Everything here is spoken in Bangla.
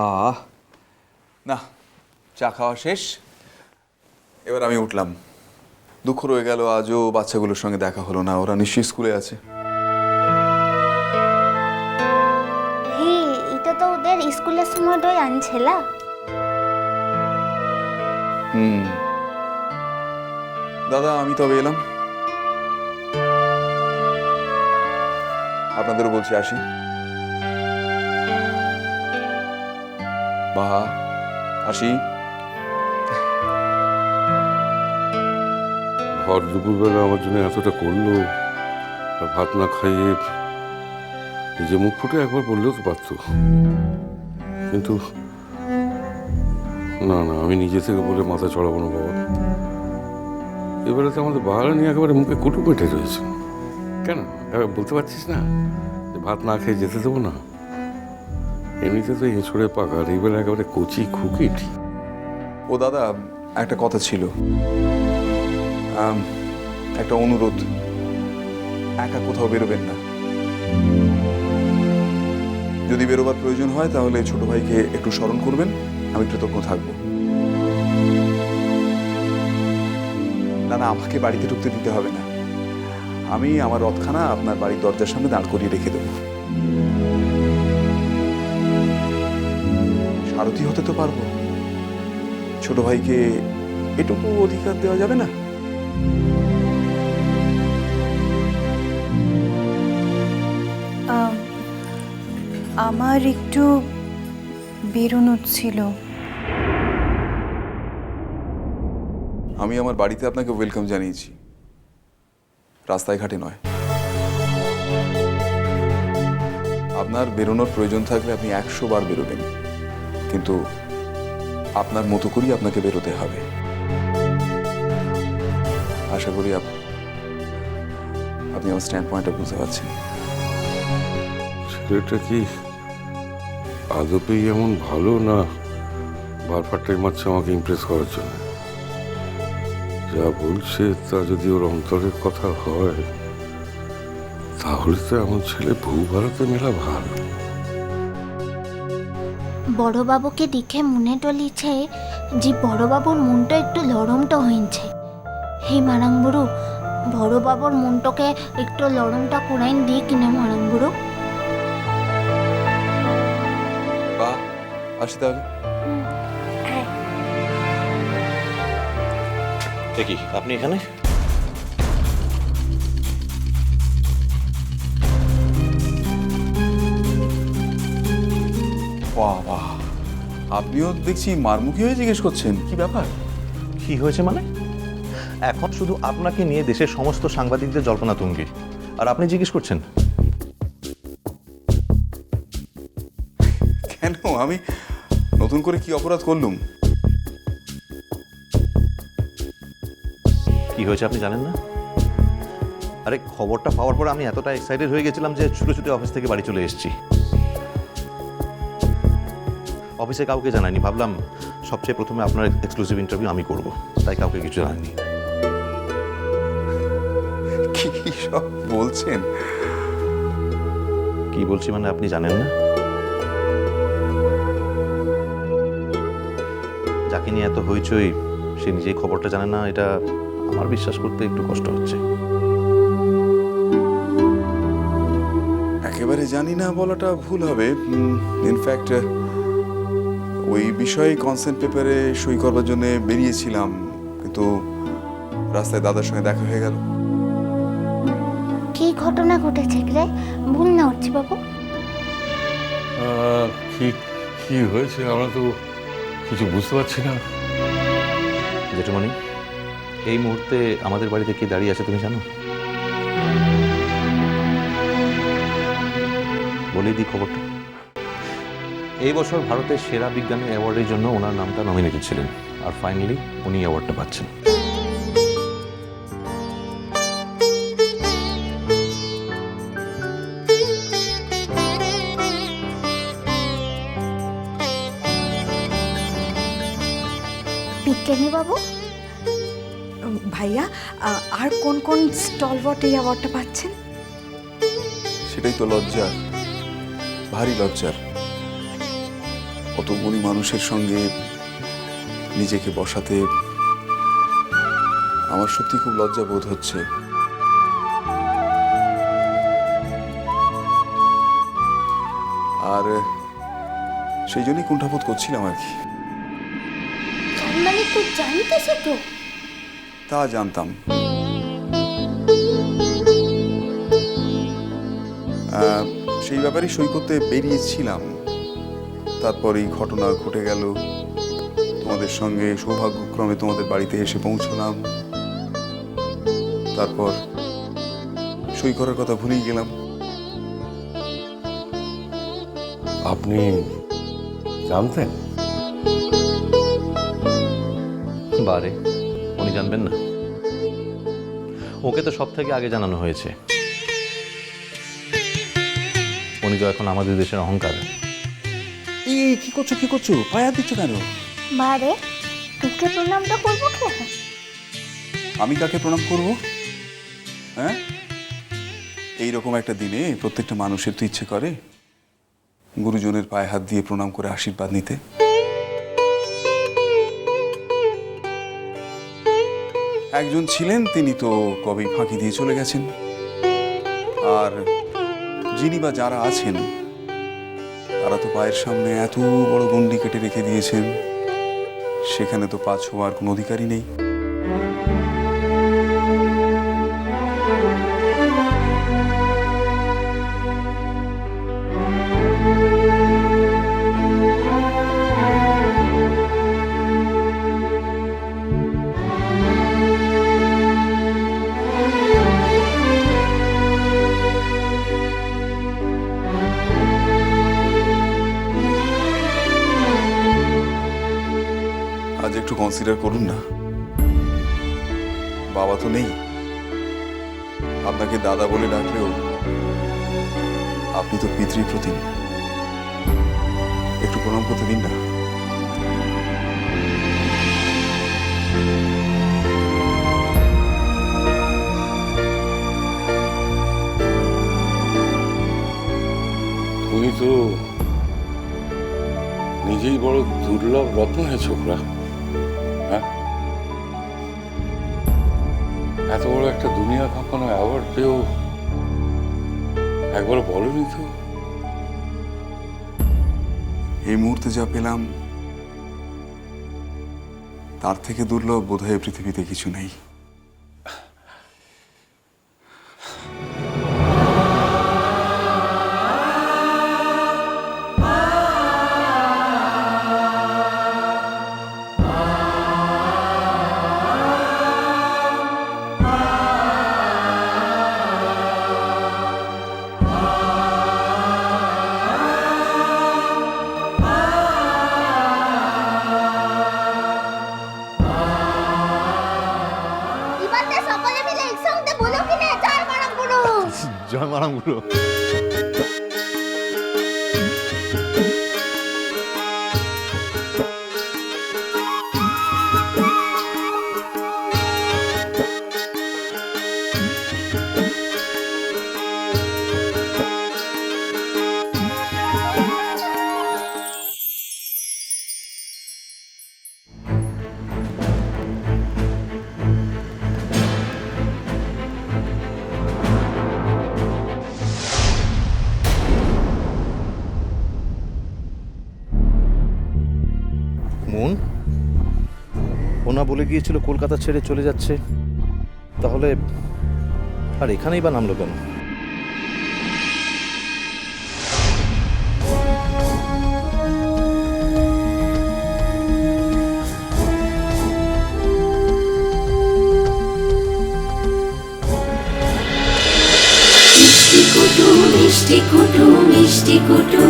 আহ না, চা খাওয়া শেষ, এবার আমি উঠলাম। দুঃখ রয়ে গেল, আজও বাচ্চাগুলোর সঙ্গে দেখা হলো না। ওরা নিশ্চয়ই স্কুলে আছে। হে, এটা তো ওদের স্কুলের সময়টাই আনছিলা। দাদা, আমি তবে এলাম। আপনাদেরও বলছি আসি। বাহা, আসি। ভর দুপুরবেলা আমার জন্য এতটা করলো, আর ভাত না খাইয়ে নিজে মুখ ফুটে একবার বললেও তো পারতো, কিন্তু না না, আমি নিজে থেকে বলে মাথা চড়াবো না বাবা। এবারে তো আমাদের বাহারা নিয়ে একেবারে মুখে কুটু পেটে রয়েছে। কেন এবার বলতে পারছিস না যে ভাত না খেয়ে যেতে দেবো না? এমনিতে তো এঁচড়ে পাকার, এইবার একেবারে কচি খুকিট। ও দাদা, একটা কথা ছিল, একটা অনুরোধ। একা কোথাও বেরোবেন না। যদি বেরোবার প্রয়োজন হয় তাহলে ছোট ভাইকে একটু স্মরণ করবেন, আমি কৃতজ্ঞ থাকবো। না না, আমাকে বাড়িতে ঢুকতে দিতে হবে না। আমি আমার রথখানা আপনার বাড়ির দরজার সামনে দাঁড় করিয়ে রেখে দেবো। সারথি হতে তো পারবো, ছোট ভাইকে এটুকু অধিকার দেওয়া যাবে না? আমার একটু বেরোনোর ছিল। আমি আমার বাড়িতে আপনাকে ওয়েলকাম জানিয়েছি, রাস্তায় ঘাটে নয়। আপনার বেরোনোর প্রয়োজন থাকলে আপনি 100 বার বেরোবেন, কিন্তু আপনার মতো করেই আপনাকে বেরোতে হবে। আশা করি আপনি আমার স্ট্যান্ড পয়েন্টটা বুঝতে পারছেন। ছেলেটা কি আদপেই এমন ভালো, না বারপারটাই মারছে আমাকে ইমপ্রেস করার জন্য? যা বলছে তা যদি ওর অন্তরের কথা হয়, তাহলে তো এমন ছেলে বউ ভারতে মেলা ভালো। বড়বাবুকে দেখে মনে টলিছে যে বড়বাবুর মনটা একটু লরমটা হয়েছে। হে মারাংবুড়ু, বড়বাবুর মনটাকে একটু লরমটা করাইন দিই কিনা মারাংবুড়ু? বা আসি তাহলে। কি আপনি এখানে? বাহ বাহ, আপনিও দেখছি মারমুখী হয়ে জিজ্ঞেস করছেন, কি ব্যাপার? কি হয়েছে মানে? এখন শুধু আপনাকে নিয়ে দেশের সমস্ত সাংবাদিকদের জল্পনা তুঙ্গি, আর আপনি জিজ্ঞেস করছেন? কেন, আমি নতুন করে কি অপরাধ করলুম? কি হয়েছে আপনি জানেন না? আরে খবরটা পাওয়ার পর আমি এতটা এক্সাইটেড হয়ে গেছিলাম যে ছুটে ছুটে অফিস থেকে বাড়ি চলে এসেছি। অফিসে কাউকে জানাইনি, ভাবলাম সবচেয়ে প্রথমে আপনার এক্সক্লুসিভ ইন্টারভিউ আমি করব, তাই কাউকে কিছু জানাইনি। কি সব বলছেন? কি বলছি মানে আপনি জানেন না? যাকে নিয়ে এত হইচই সে নিজেই খবরটা জানে না, এটা আমার বিশ্বাস করতে একটু কষ্ট হচ্ছে। একেবারে জানি না বলাটা ভুল হবে। ইনফ্যাক্ট ওই বিষয়ে কনসেন্ট পেপারে সই করবার জন্য বেরিয়েছিলাম, কিন্তু রাস্তায় দাদার সঙ্গে দেখা হয়ে গেল। কি ঘটনা ঘটেছে রে? ভুল না হচ্ছে বাবু? কি কি হয়েছে আমরা তো কিছু বুঝতে পারছি না। জেঠুমণি, এই মুহূর্তে আমাদের বাড়িতে কে দাঁড়িয়ে আছে তুমি জানো? বলে দিই খবরটা। এই বছর ভারতের সেরা বিজ্ঞানী অ্যাওয়ার্ডের জন্য ওনার নামটা নমিনেটেড ছিলেন, আর ফাইনালি উনি অ্যাওয়ার্ডটা পাচ্ছেন। বিজ্ঞানী বাবু, ভাইয়া, আর কোন কোন স্টলওয়ার্ট এই অ্যাওয়ার্ডটা পাচ্ছেন? সেটাই তো লজ্জার, ভারী লজ্জার। অত গুণী মানুষের সঙ্গে নিজেকে বসাতে আমার সত্যি খুব লজ্জা বোধ হচ্ছে। আর সেই জন্যই কুণ্ঠাবোধ করছিলাম আর কি। মানে তুই জানিস তো? তা জানতাম। সেই ব্যাপারে সই করতে বেরিয়েছিলাম, তারপর এই ঘটনা ঘটে গেল। তোমাদের সঙ্গে সৌভাগ্যক্রমে তোমাদের বাড়িতে এসে পৌঁছলাম, তারপর সই করার কথা ভুলেই গেলাম। আপনি জানতেন? বারে, উনি জানবেন না? ওকে তো সব থেকে আগে জানানো হয়েছে। উনি তো এখন আমাদের দেশের অহংকার। এই কি করছো? পায়া দিচ্ছ কেন? বারে, তোকে প্রণামটা করবো কেন? আমি কাকে প্রণাম করব? হ্যাঁ, এইরকম একটা দিনে প্রত্যেকটা মানুষের তো ইচ্ছে করে গুরুজনের পায়ে হাত দিয়ে প্রণাম করে আশীর্বাদ নিতে। একজন ছিলেন, তিনি তো কবেই ফাঁকি দিয়ে চলে গেছেন। আর যিনি বা যারা আছেন তারা তো পায়ের সামনে এত বড় গণ্ডি কেটে রেখে দিয়েছেন, সেখানে তো পা ছোঁয়ার কোনো অধিকারই নেই। আজ একটু কনসিডার করুন না। বাবা তো নেই, আপনাকে দাদা বলে ডাকলেও আপনি তো পিতৃপ্রতিম। একটু প্রণাম করতে দিন না। তুমি তো নিজেই বড় দুর্লভ রত্ন হে ছোকরা। হ্যাঁ, এত বড় একটা দুনিয়া কাঁপানো অ্যাওয়ার্ড পেয়েও একবার বলনি তো? এই মুহূর্তে যা পেলাম তার থেকে দুর্লভ বোধহয় পৃথিবীতে কিছু নেই। সকলে মিলে একসঙ্গে বলো কি না, জয় মারাঙ্গুরু। জয় মারাঙ্গুরু। মন, ওনা বলে গিয়েছিল কলকাতা ছেড়ে চলে যাচ্ছে, তাহলে আর এখানেই বা নামলো কেন? মিষ্টি কুটু মিষ্টি কুটু মিষ্টি কুটু